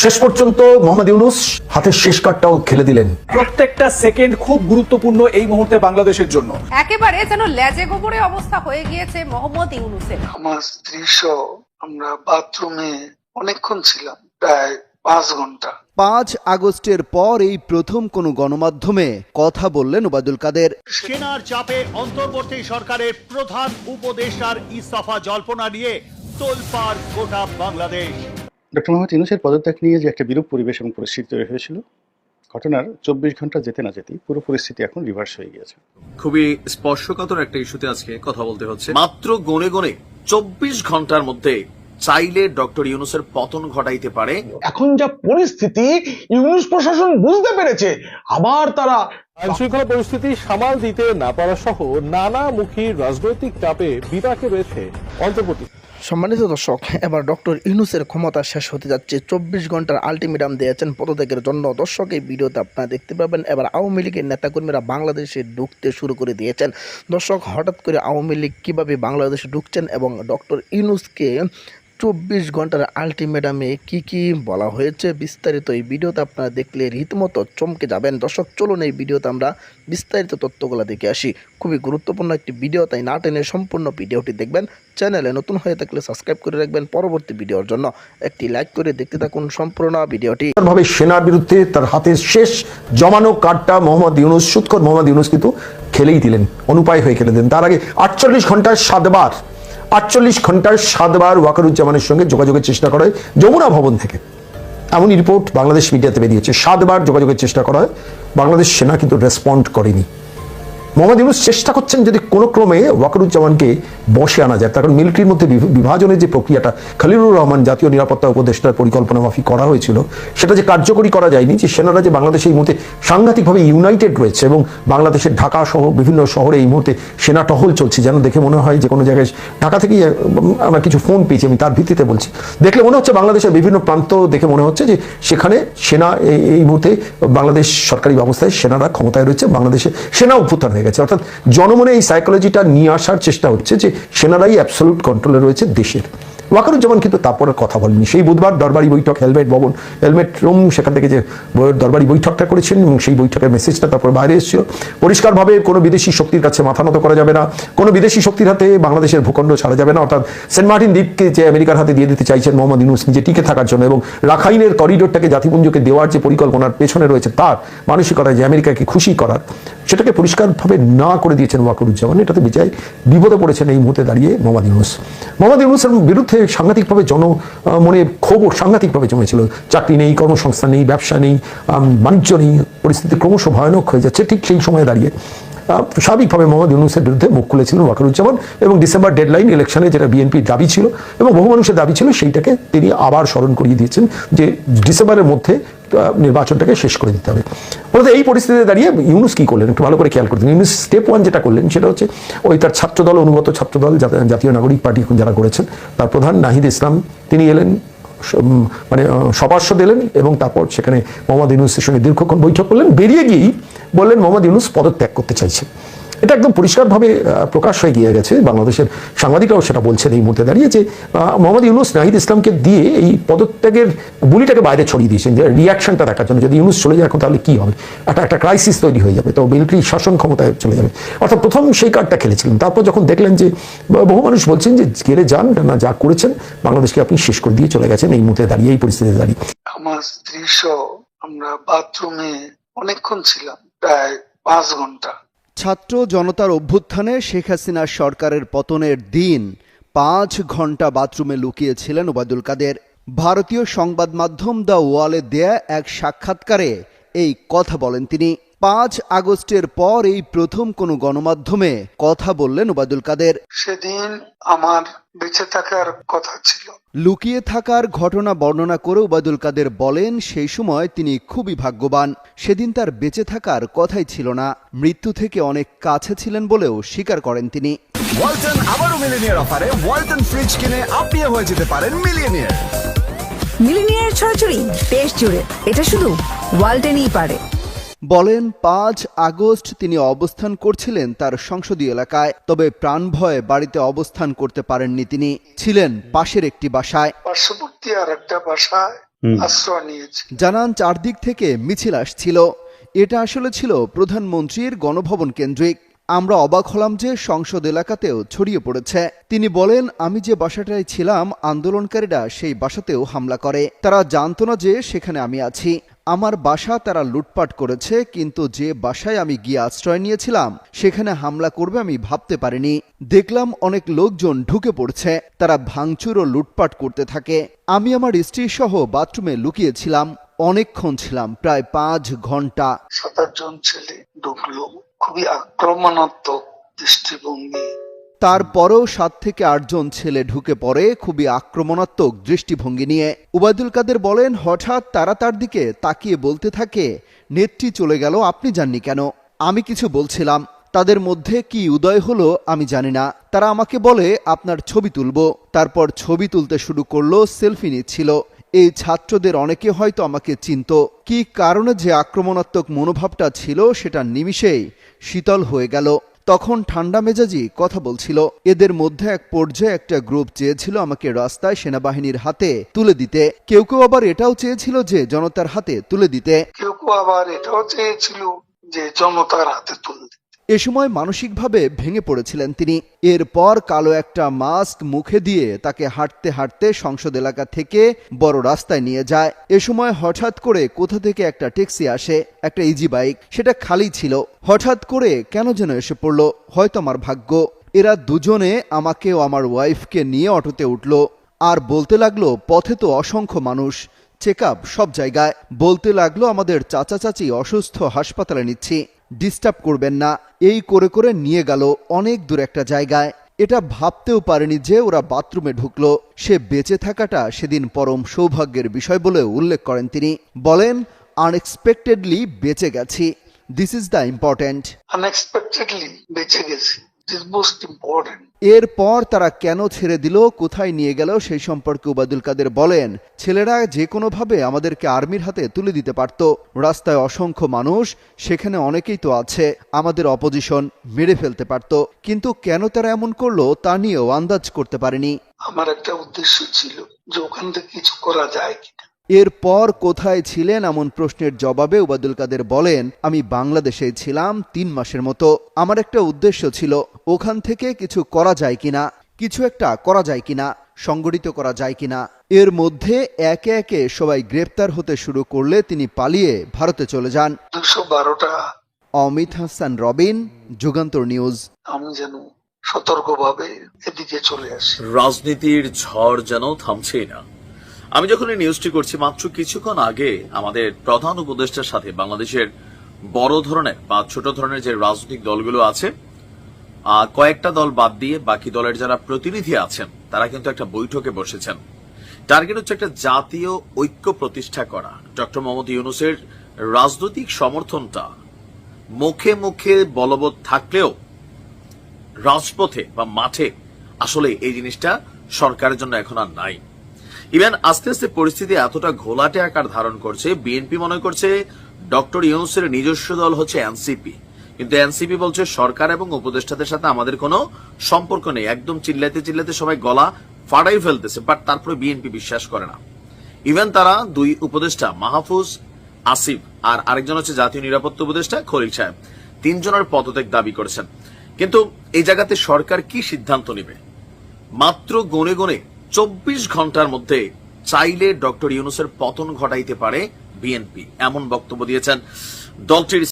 শেষ পর্যন্ত মোহাম্মদ ইউনূস হাতের শেষ কার্ডটাও খেলে দিলেন। প্রত্যেকটা সেকেন্ড খুব গুরুত্বপূর্ণ এই মুহূর্তে বাংলাদেশের জন্য। একেবারে যেন লেজে গোবরে অবস্থা হয়ে গিয়েছে মোহাম্মদ ইউনূসের। আমার স্ত্রী সহ আমরা বাথরুমে অনেকক্ষণ ছিলাম, প্রায় 5 ঘন্টা। 5 আগস্টের পর এই প্রথম কোন গণমাধ্যমে কথা বললেন ওবায়দুল কাদের। সেনার চাপে অন্তর্বর্তী সরকারের প্রধান উপদেষ্টার ইস্তফা জল্পনা নিয়ে তোলপাড় গোটা বাংলাদেশ। ডক্টর মোহাম্মদ ইউনূসের পদত্যাগ নিয়ে যে একটা বিরূপ পরিবেশ এবং পরিস্থিতি তৈরি হয়েছিল, ঘটনার 24 ঘন্টা যেতে না যেতেই পুরো পরিস্থিতি এখন রিভার্স হয়ে গিয়েছে। খুবই স্পর্শকাতর একটা ইস্যুতে আজকে কথা বলতে হচ্ছে। মাত্র গনে গনে 24 ঘন্টার মধ্যে চাইলে ডক্টর ইউনূসের পতন ঘটাইতে পারে। এখন যা পরিস্থিতি, ইউনূস প্রশাসন বুঝতে পেরেছে আবার তারা আইনশৃঙ্খলা পরিস্থিতি সামাল দিতে না পারা সহ নানামুখী রাজনৈতিক চাপে বিপাকে রয়েছে অন্তর্বর্তী। সম্মানিত দর্শক, এবার ডক্টর ইউনূসের ক্ষমতা শেষ হতে যাচ্ছে। 24 ঘন্টার আলটিমেটাম দিয়েছেন পদত্যাগের জন্য। দর্শক, এই ভিডিওতে আপনারা দেখতে পাবেন এবার আওয়ামী লীগের নেতাকর্মীরা বাংলাদেশে ঢুকতে শুরু করে দিয়েছেন। দর্শক, হঠাৎ করে আওয়ামী লীগ কীভাবে বাংলাদেশে ঢুকছেন এবং ডক্টর ইউনূসকে 24 ঘন্টার আলটিমেটামে কি বলা হয়েছে বিস্তারিত এই ভিডিওতে আপনারা দেখলে রীতিমতো চমকে যাবেন। দর্শক, চলুন এই ভিডিওতে আমরা বিস্তারিত তথ্যগুলো দেখে আসি। খুবই গুরুত্বপূর্ণ একটি ভিডিও, তাই না টেনে সম্পূর্ণ ভিডিওটি দেখবেন। চ্যানেলে নতুন হয়ে থাকলে সাবস্ক্রাইব করে রাখবেন পরবর্তী ভিডিওর জন্য। একটি লাইক করে দেখতে থাকুন সম্পূর্ণ ভিডিওটি। ভাবে সেনার বিরুদ্ধে তার হাতের শেষ জমানো কার্ডটা মোহাম্মদ ইউনূস, সুৎখোর মোহাম্মদ ইউনূস কিন্তু খেলেই দিলেন, অনুপায় হয়ে খেলে দিলেন। তার আগে 48 ঘন্টায় 7 বার ওয়াকারুজ্জামানের সঙ্গে যোগাযোগের চেষ্টা করা হয় যমুনা ভবন থেকে। এমনই রিপোর্ট বাংলাদেশ মিডিয়াতে বেরিয়েছে। 7 বার যোগাযোগের চেষ্টা করা হয়, বাংলাদেশ সেনা কিন্তু রেসপন্ড করেনি। মোহাম্মদ ইউনূস চেষ্টা করছেন যদি কোনো ক্রমে ওয়াকারুজ্জামানকে বসে আনা যায়, তার কারণ মিলিটারির মধ্যে বিভাজনের যে প্রক্রিয়াটা খলিলুর রহমান জাতীয় নিরাপত্তা উপদেষ্টার পরিকল্পনা মাফিক করা হয়েছিল, সেটা যে কার্যকরী করা যায়নি। যে সেনারা যে বাংলাদেশে এই মুহূর্তে সাংঘাতিকভাবে ইউনাইটেড রয়েছে এবং বাংলাদেশের ঢাকা সহ বিভিন্ন শহরে এই মুহূর্তে সেনা টহল চলছে, যেন দেখে মনে হয় যে কোনো জায়গায় ঢাকা থেকেই আমার কিছু ফোন পেয়েছি, আমি তার ভিত্তিতে বলছি, দেখলে মনে হচ্ছে বাংলাদেশের বিভিন্ন প্রান্ত দেখে মনে হচ্ছে যে সেখানে সেনা এই মুহূর্তে বাংলাদেশ সরকারি ব্যবস্থায় সেনারা ক্ষমতায় রয়েছে, বাংলাদেশে সেনা অভ্যুত্থান হয়ে গেছে। অর্থাৎ জনমনে এই সাইকোলজিটা নিয়ে আসার চেষ্টা হচ্ছে যে সেনারাই অ্যাবসলিউট কন্ট্রোলে রয়েছে দেশের। ওয়াকারুজ্জামান কিন্তু তারপর কথা বলেনি। সেই বুধবার দরবারি বৈঠক, হেলমেট রুম, সেখান থেকে যে দরবারি বৈঠকটা করেছেন এবং সেই বৈঠকের মেসেজটা তারপর বাইরে এসেছিল পরিষ্কারভাবে, কোনো বিদেশি শক্তির কাছে মাথা নত করা যাবে না, কোনো বিদেশি শক্তির হাতে বাংলাদেশের ভূখণ্ড ছাড়া যাবে না। অর্থাৎ সেন্ট মার্টিন দ্বীপকে যে আমেরিকার হাতে দিয়ে দিতে চাইছেন মোহাম্মদ ইউনূস নিজে টিকে থাকার জন্য, এবং রাখাইনের করিডোরটাকে জাতিপুঞ্জকে দেওয়ার যে পরিকল্পনার পেছনে রয়েছে তার মানসিকতায় যে আমেরিকাকে খুশি করার, সেটাকে পরিষ্কারভাবে না করে দিয়েছেন ওয়াকারুজ্জামান। এটাতে বিজয় বিপদে পড়েছেন এই মুহূর্তে দাঁড়িয়ে মোহাম্মদ ইউনূস। মোহাম্মদ ইউনূসের বিরুদ্ধে সাংঘাতিকভাবে মনে ক্ষোভ সাংঘাতিকভাবে জমেছিল। চাকরি নেই, কর্মসংস্থান নেই, ব্যবসা নেই, বাণিজ্য নেই, পরিস্থিতি ক্রমশ ভয়ানক হয়ে যাচ্ছে। ঠিক সেই সময়ে দাঁড়িয়ে স্বাভাবিকভাবে মোহাম্মদ ইউনূসের বিরুদ্ধে মুখ খুলেছিলেন ওয়াকারুজ্জামান এবং ডিসেম্বর ডেডলাইন ইলেকশনে যেটা বিএনপির দাবি ছিল এবং বহু মানুষের দাবি ছিল, সেইটাকে তিনি আবার স্মরণ করিয়ে দিয়েছেন যে ডিসেম্বরের মধ্যে নির্বাচনটাকে শেষ করে দিতে হবে। বলতে এই পরিস্থিতিতে দাঁড়িয়ে ইউনূস কি করলেন একটু ভালো করে খেয়াল করতেন। ইউনূস স্টেপ 1 যেটা করলেন সেটা হচ্ছে ওই তার ছাত্রদল, অনুগত ছাত্রদল, জাতীয় নাগরিক পার্টি যারা করেছেন তার প্রধান নাহিদ ইসলাম, তিনি এলেন, মানে সপার্শ্বদ এলেন এবং তারপর সেখানে মোহাম্মদ ইউনূসের সঙ্গে দীর্ঘক্ষণ বৈঠক করলেন। বেরিয়ে গিয়েই বললেন মোহাম্মদ ইউনূস পদত্যাগ করতে চাইছে। এটা একদম পরিষ্কারভাবে প্রকাশ হয়ে গিয়ে গেছে। বাংলাদেশের সাংবাদিকরাও সেটা বলছেন এই মুহূর্তে দাঁড়িয়ে যে মোহাম্মদ ইউনূস নাহিদ ইসলামকে দিয়ে এই পদত্যাগের বুলিটাকে বাইরে ছড়িয়ে দিয়েছেন, যে রিয়াকশনটা দেখার জন্য। যদি ইউনূস চলে যায় এখন তাহলে কি হবে, একটা ক্রাইসিস তৈরি হয়ে যাবে, তো মিলিটারি শাসন ক্ষমতায় চলে যাবে। অর্থাৎ প্রথম সেই কার্ডটা খেলেছিলেন। তারপর যখন দেখলেন যে বহু মানুষ বলছেন যে গেলে যান না, যা করেছেন বাংলাদেশকে আপনি শেষ করে দিয়ে চলে গেছেন, এই মুহূর্তে দাঁড়িয়ে এই পরিস্থিতিতে দাঁড়িয়ে। আমার স্ত্রী সহ আমরা বাথরুমে অনেকক্ষণ ছিলাম, প্রায় 5 ঘন্টা। ছাত্র জনতার অভ্যুত্থানে শেখ হাসিনার সরকারের পতনের দিন 5 ঘন্টা বাথরুমে লুকিয়েছিলেন ওবায়দুল কাদের। ভারতীয় সংবাদ মাধ্যম দ্য ওয়ালে দেয়া এক সাক্ষাৎকারে এই কথা বলেন তিনি। 5 আগস্টের পর এই প্রথম কোনো গণমাধ্যমে কথা বললেন ওবায়দুল কাদের। সেদিন আমার বেঁচে থাকার কথা ছিল। লুকিয়ে থাকার ঘটনা বর্ণনা করে ওবায়দুল কাদের বলেন সেই সময় তিনি খুবই ভাগ্যবান। সেদিন তার বেঁচে থাকার কথাই ছিল না, মৃত্যু থেকে অনেক কাছে ছিলেন বলেও স্বীকার করেন তিনি। ওয়ালটন আবারও মিলিনিয়ার অফারে ওয়ালটন ফ্রিজ কিনে আপনিও হয়ে যেতে পারেন মিলিয়নিয়ার। মিলিনিয়ার ছড়াছড়ি দেশ জুড়ে, এটা শুধু ওয়ালটনই পারে। বলেন 5 আগস্ট তিনি অবস্থান করছিলেন তার সংসদীয় এলাকায়, তবে প্রাণ ভয়ে বাড়িতে অবস্থান করতে পারেননি। তিনি ছিলেন পাশের একটি বাসায়। পার্শ্ববর্তী আর একটা বাসায় আশ্রয় নিয়েছি। জানান চারদিক থেকে মিছিল আসছিল। এটা আসলে ছিল প্রধানমন্ত্রীর গণভবন কেন্দ্রিক। আমরা অবাক হলাম যে সংসদ এলাকাতেও ছড়িয়ে পড়েছে। তিনি বলেন, আমি যে বাসাটায় ছিলাম আন্দোলনকারীরা সেই বাসাতেও হামলা করে। তারা জানতো না যে সেখানে আমি আছি। আমার বাসা তারা লুটপাট করেছে, কিন্তু যে বাসায় আমি গিয়ে আশ্রয় নিয়েছিলাম সেখানে হামলা করবে আমি ভাবতে পারিনি। দেখলাম অনেক লোকজন ঢুকে পড়ছে, তারা ভাঙচুর ও লুটপাট করতে থাকে। আমি আমার স্ত্রী সহ বাথরুমে লুকিয়েছিলাম। অনেকক্ষণ ছিলাম, প্রায় 5 ঘন্টা। 7-8 জন ছেলে ঢুকলো, খুবই আক্রমণাত্মক দৃষ্টিভঙ্গি। তারপরেও 7 থেকে 8 জন ছেলে ঢুকে পড়ে খুবই আক্রমণাত্মক দৃষ্টিভঙ্গি নিয়ে। ওবায়দুল কাদের বলেন, হঠাৎ তারা তার দিকে তাকিয়ে বলতে থাকে, নেত্রী চলে গেল, আপনি যাননি কেন? আমি কিছু বলছিলাম, তাদের মধ্যে কি উদয় হলো আমি জানি না। তারা আমাকে বলে, আপনার ছবি তুলবো। তারপর ছবি তুলতে শুরু করলো, সেলফি নিচ্ছিল। এই ছাত্রদের অনেকে হয়তো আমাকে চিনতো। কি কারণে যে আক্রমণাত্মক মনোভাবটা ছিল সেটা নিমিষেই শীতল হয়ে গেল। তখন ঠান্ডা মেজাজি কথা বলছিল। এদের মধ্যে এক পর্যায়ে একটা গ্রুপ চেয়েছিল আমাকে রাস্তায় সেনাবাহিনীর হাতে তুলে দিতে। কেউ কেউ আবার এটাও চেয়েছিল যে জনতার হাতে তুলে দিতে। কেউ কেউ আবার এটাও চেয়েছিল যে জনতার হাতে তুলে দিতে। এ সময় মানসিকভাবে ভেঙে পড়েছিলেন তিনি। এরপর কালো একটা মাস্ক মুখে দিয়ে তাকে হাঁটতে হাঁটতে সংসদ এলাকা থেকে বড় রাস্তায় নিয়ে যায়। এ সময় হঠাৎ করে কোথা থেকে একটা ট্যাক্সি আসে, একটা ইজি বাইক, সেটা খালি ছিল। হঠাৎ করে কেন যেন এসে পড়লো, হয়তো আমার ভাগ্য। এরা দুজনে আমাকে ও আমার ওয়াইফকে নিয়ে অটোতে উঠলো আর বলতে লাগলো, পথে তো অসংখ্য মানুষ, চেকআপ সব জায়গায়। বলতে লাগলো, আমাদের চাচা চাচি অসুস্থ, হাসপাতালে নিচ্ছি, ডিস্টার্ব করবেন না। এই করে করে নিয়ে গেল অনেক দূর একটা জায়গায়। এটা ভাবতেও পারেনি যে ওরা বাথরুমে ঢুকলো। সে বেঁচে থাকাটা সেদিন পরম সৌভাগ্যের বিষয় বলে উল্লেখ করেন তিনি। বলেন, আনএক্সপেক্টেডলি বেঁচে গেছি, this is the important. Unexpectedly বেঁচে গেছি, দিস মোস্ট ইম্পর্টেন্ট। এরপর তারা কেন ছেড়ে দিল, কোথায় নিয়ে গেল সেই সম্পর্কে ওবায়দুল কাদের বলেন, ছেলেরা যে কোনোভাবে আমাদেরকে আর্মির হাতে তুলে দিতে পারত। রাস্তায় অসংখ্য মানুষ, সেখানে অনেকেই তো আছে, আমাদের অপোজিশন, মেরে ফেলতে পারত। কিন্তু কেন তারা এমন করলো তা নিয়েও আন্দাজ করতে পারেনি। আমার একটা উদ্দেশ্য ছিল যে ওখান থেকে কিছু করা যায় কিনা। এরপর কোথায় ছিলেন এমন প্রশ্নের জবাবে ওবায়দুল কাদের বলেন, আমি বাংলাদেশে ছিলাম 3 মাসের মতো। আমার একটা উদ্দেশ্য ছিল ওখান থেকে কিছু করা যায় কিনা, কিছু একটা করা যায় কিনা, সংগঠিত করা যায় কিনা। এর মধ্যে একে একে সবাই গ্রেপ্তার হতে শুরু করলে তিনি পালিয়ে ভারতে চলে যান। 212টা। অমিত হাসান রবিন, যুগান্তর নিউজ। আমি যেন সতর্কভাবে এদিকে চলে আসি। রাজনীতির ঝড় যেন থামছেই না। আমি যখন এই নিউজটি করছি, মাত্র কিছুক্ষণ আগে আমাদের প্রধান উপদেষ্টার সাথে বাংলাদেশের বড় ধরনের বা ছোট ধরনের যে রাজনৈতিক দলগুলো আছে, কয়েকটা দল বাদ দিয়ে বাকি দলের যারা প্রতিনিধি আছেন তারা কিন্তু একটা বৈঠকে বসেছেন। টার্গেট হচ্ছে একটা জাতীয় ঐক্য প্রতিষ্ঠা করা। ডক্টর মোহাম্মদ ইউনূসের রাজনৈতিক সমর্থনটা মুখে মুখে বলবৎ থাকলেও রাজপথে বা মাঠে আসলে এই জিনিসটা সরকারের জন্য এখন আর নাই। ইভেন আস্তে আস্তে পরিস্থিতি এতটা ঘোলাটে আকার ধারণ করছে, বিএনপি মনে করছে ডক্টর ইউনূসের নিজস্ব দল হচ্ছে এনসিপি, কিন্তু এনসিপি বলছে সরকার এবং উপদেষ্টাদের সাথে আমাদের কোনো সম্পর্ক নেই। একদম চিল্লাতে চিল্লাতে সবাই গলা ফাড়াই ফেলতেছে, বাট তারপরে বিএনপি বিশ্বাস করে না। ইভেন তারা 2 উপদেষ্টা মাহফুজ আসিফ আর আরেকজন হচ্ছে জাতীয় নিরাপত্তা উপদেষ্টা খলিল সাহেব, 3 জনের পদত্যাগ দাবি করেছেন। কিন্তু এই জায়গাতে সরকার কি সিদ্ধান্ত নেবে? মাত্র গুনে গুনে 24 ঘন্টার মধ্যে চাইলে ডক্টর ইউনূসের পতন ঘটাইতে পারে বিএনপি, এমন বক্তব্য দিয়েছেন দলটির